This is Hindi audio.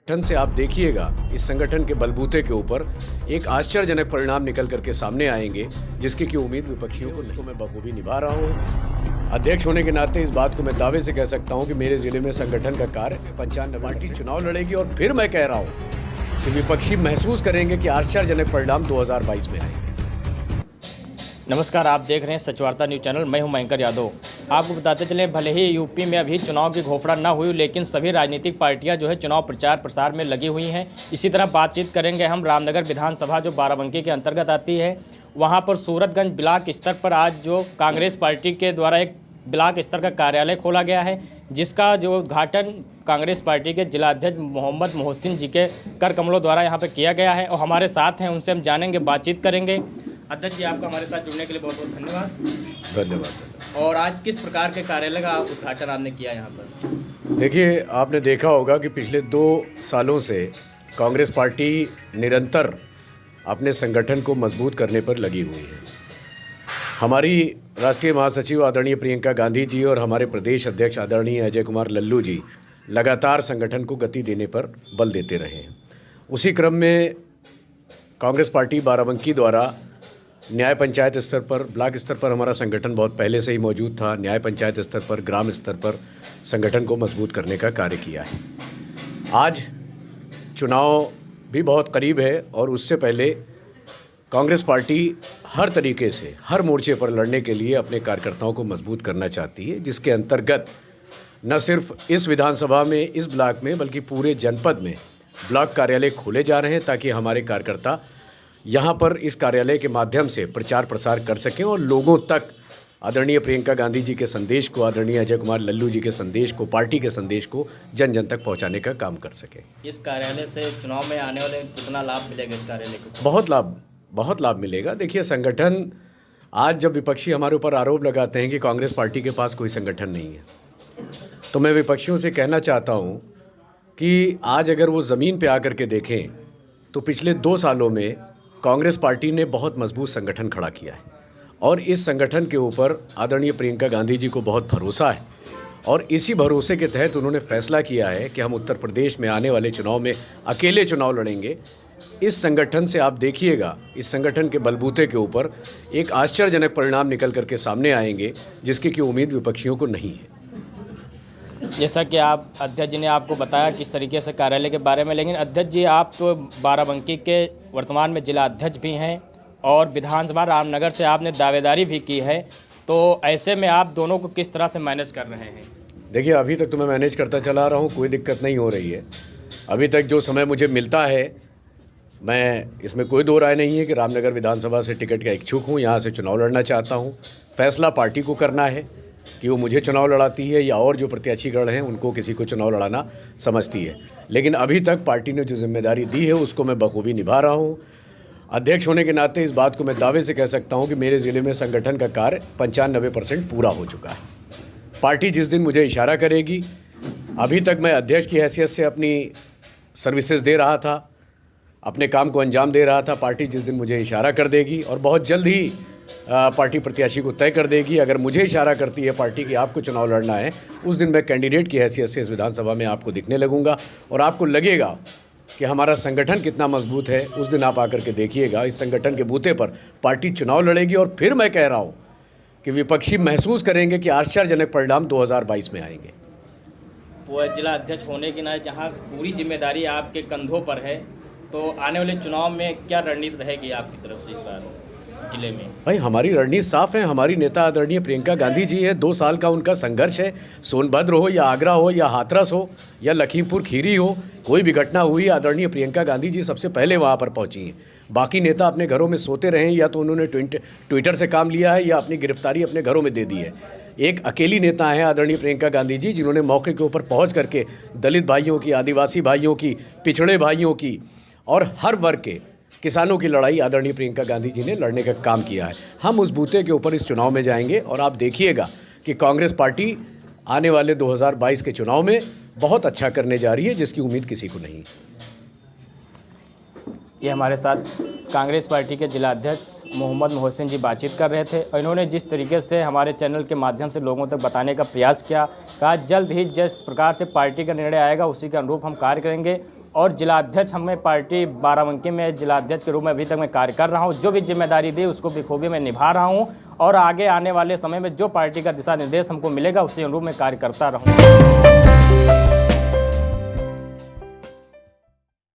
संगठन से आप देखिएगा, इस संगठन के बलबूते के ऊपर एक आश्चर्यजनक परिणाम निकल करके सामने आएंगे, जिसकी की उम्मीद विपक्षियों को उसको मैं बखूबी निभा रहा हूँ। अध्यक्ष होने के नाते इस बात को मैं दावे से कह सकता हूँ कि मेरे जिले में संगठन का कार्य 95 पार्टी चुनाव लड़ेगी और फिर मैं कह रहा हूँ कि विपक्षी महसूस करेंगे कि आश्चर्यजनक परिणाम 2022 में आएंगे। नमस्कार, आप देख रहे हैं सच वार्ता न्यूज़ चैनल। मैं हूं मयंकर यादव। आपको बताते चलें, भले ही यूपी में अभी चुनाव की घोषणा ना हुई, लेकिन सभी राजनीतिक पार्टियां जो है चुनाव प्रचार प्रसार में लगी हुई हैं। इसी तरह बातचीत करेंगे हम रामनगर विधानसभा जो बाराबंकी के अंतर्गत आती है, वहां पर सूरतगंज ब्लॉक स्तर पर आज जो कांग्रेस पार्टी के द्वारा एक ब्लॉक स्तर का कार्यालय खोला गया है, जिसका जो उद्घाटन कांग्रेस पार्टी के जिलाध्यक्ष मोहम्मद मोहसिन जी के कर कमलों द्वारा यहाँ पर किया गया है। और हमारे साथ हैं, उनसे हम जानेंगे, बातचीत करेंगे। अध्यक्ष जी, आपका हमारे साथ जुड़ने के लिए बहुत बहुत धन्यवाद। धन्यवाद। और आज किस प्रकार के कार्यालय का उद्घाटन आपने किया यहाँ पर? देखिए, आपने देखा होगा कि पिछले 2 सालों से कांग्रेस पार्टी निरंतर अपने संगठन को मजबूत करने पर लगी हुई है। हमारी राष्ट्रीय महासचिव आदरणीय प्रियंका गांधी जी और हमारे प्रदेश अध्यक्ष आदरणीय अजय कुमार लल्लू जी लगातार संगठन को गति देने पर बल देते रहे हैं। उसी क्रम में कांग्रेस पार्टी बाराबंकी द्वारा न्याय पंचायत स्तर पर, ब्लॉक स्तर पर हमारा संगठन बहुत पहले से ही मौजूद था। न्याय पंचायत स्तर पर, ग्राम स्तर पर संगठन को मजबूत करने का कार्य किया है। आज चुनाव भी बहुत करीब है और उससे पहले कांग्रेस पार्टी हर तरीके से, हर मोर्चे पर लड़ने के लिए अपने कार्यकर्ताओं को मजबूत करना चाहती है, जिसके अंतर्गत न सिर्फ इस विधानसभा में, इस ब्लॉक में, बल्कि पूरे जनपद में ब्लॉक कार्यालय खोले जा रहे हैं, ताकि हमारे कार्यकर्ता यहाँ पर इस कार्यालय के माध्यम से प्रचार प्रसार कर सकें और लोगों तक आदरणीय प्रियंका गांधी जी के संदेश को, आदरणीय अजय कुमार लल्लू जी के संदेश को, पार्टी के संदेश को जन जन तक पहुँचाने का काम कर सकें। इस कार्यालय से चुनाव में आने वाले कितना लाभ मिलेगा इस कार्यालय को? बहुत लाभ मिलेगा। देखिए, संगठन, आज जब विपक्षी हमारे ऊपर आरोप लगाते हैं कि कांग्रेस पार्टी के पास कोई संगठन नहीं है, तो मैं विपक्षियों से कहना चाहता हूँ कि आज अगर वो ज़मीन पे आकर के देखें तो पिछले 2 सालों में कांग्रेस पार्टी ने बहुत मजबूत संगठन खड़ा किया है और इस संगठन के ऊपर आदरणीय प्रियंका गांधी जी को बहुत भरोसा है और इसी भरोसे के तहत उन्होंने फैसला किया है कि हम उत्तर प्रदेश में आने वाले चुनाव में अकेले चुनाव लड़ेंगे। इस संगठन से आप देखिएगा, इस संगठन के बलबूते के ऊपर एक आश्चर्यजनक परिणाम निकल करके सामने आएंगे, जिसकी की उम्मीद विपक्षियों को नहीं है। जैसा कि आप अध्यक्ष जी ने आपको बताया किस तरीके से कार्यालय के बारे में, लेकिन अध्यक्ष जी, आप तो बाराबंकी के वर्तमान में जिला अध्यक्ष भी हैं और विधानसभा रामनगर से आपने दावेदारी भी की है, तो ऐसे में आप दोनों को किस तरह से मैनेज कर रहे हैं? देखिए, अभी तक तो मैं मैनेज करता चला रहा हूँ, कोई दिक्कत नहीं हो रही है। अभी तक जो समय मुझे मिलता है, मैं इसमें कोई दो राय नहीं है कि रामनगर विधानसभा से टिकट का इच्छुक हूँ, यहाँ से चुनाव लड़ना चाहता हूँ। फैसला पार्टी को करना है कि वो मुझे चुनाव लड़ाती है या और जो प्रत्याशीगण हैं उनको किसी को चुनाव लड़ाना समझती है। लेकिन अभी तक पार्टी ने जो जिम्मेदारी दी है उसको मैं बखूबी निभा रहा हूँ। अध्यक्ष होने के नाते इस बात को मैं दावे से कह सकता हूँ कि मेरे ज़िले में संगठन का कार्य 95% पूरा हो चुका है। पार्टी जिस दिन मुझे इशारा करेगी, अभी तक मैं अध्यक्ष की हैसियत से अपनी सर्विसेज दे रहा था, अपने काम को अंजाम दे रहा था। पार्टी जिस दिन मुझे इशारा कर देगी और बहुत जल्द ही पार्टी प्रत्याशी को तय कर देगी, अगर मुझे इशारा करती है पार्टी कि आपको चुनाव लड़ना है, उस दिन मैं कैंडिडेट की हैसियत से इस विधानसभा में आपको दिखने लगूंगा और आपको लगेगा कि हमारा संगठन कितना मजबूत है। उस दिन आप आकर के देखिएगा, इस संगठन के बूते पर पार्टी चुनाव लड़ेगी और फिर मैं कह रहा हूँ कि विपक्षी महसूस करेंगे कि आश्चर्यजनक परिणाम 2022 में आएंगे। वो जिला अध्यक्ष होने की ना, जहाँ पूरी जिम्मेदारी आपके कंधों पर है, तो आने वाले चुनाव में क्या रणनीति रहेगी आपकी तरफ से इस बार जिले में? भाई, हमारी रणनीति साफ है। हमारी नेता आदरणीय प्रियंका गांधी जी है। 2 साल का उनका संघर्ष है। सोनभद्र हो या आगरा हो या हाथरस हो या लखीमपुर खीरी हो, कोई भी घटना हुई, आदरणीय प्रियंका गांधी जी सबसे पहले वहां पर पहुंची हैं। बाकी नेता अपने घरों में सोते रहे, या तो उन्होंने ट्विटर से काम लिया है या अपनी गिरफ्तारी अपने घरों में दे दी है। एक अकेली नेता है आदरणीय प्रियंका गांधी जी, जिन्होंने मौके के ऊपर पहुँच करके दलित भाइयों की, आदिवासी भाइयों की, पिछड़े भाइयों की और हर वर्ग के किसानों की लड़ाई आदरणीय प्रियंका गांधी जी ने लड़ने का काम किया है। हम उस बूते के ऊपर इस चुनाव में जाएंगे और आप देखिएगा कि कांग्रेस पार्टी आने वाले 2022 के चुनाव में बहुत अच्छा करने जा रही है, जिसकी उम्मीद किसी को नहीं। ये हमारे साथ कांग्रेस पार्टी के जिला अध्यक्ष मोहम्मद मोहसिन जी बातचीत कर रहे थे और इन्होंने जिस तरीके से हमारे चैनल के माध्यम से लोगों तक बताने का प्रयास किया, कहा जल्द ही जिस प्रकार से पार्टी का निर्णय आएगा उसी के अनुरूप हम कार्य करेंगे और जिलाध्यक्ष हमें पार्टी बाराबंकी में जिलाध्यक्ष के रूप में अभी तक मैं कार्य कर रहा हूं। जो भी जिम्मेदारी दी उसको बखूबी मैं निभा रहा हूं और आगे आने वाले समय में जो पार्टी का दिशा निर्देश हमको मिलेगा उसी अनुरूप मैं कार्य करता रहूँगा।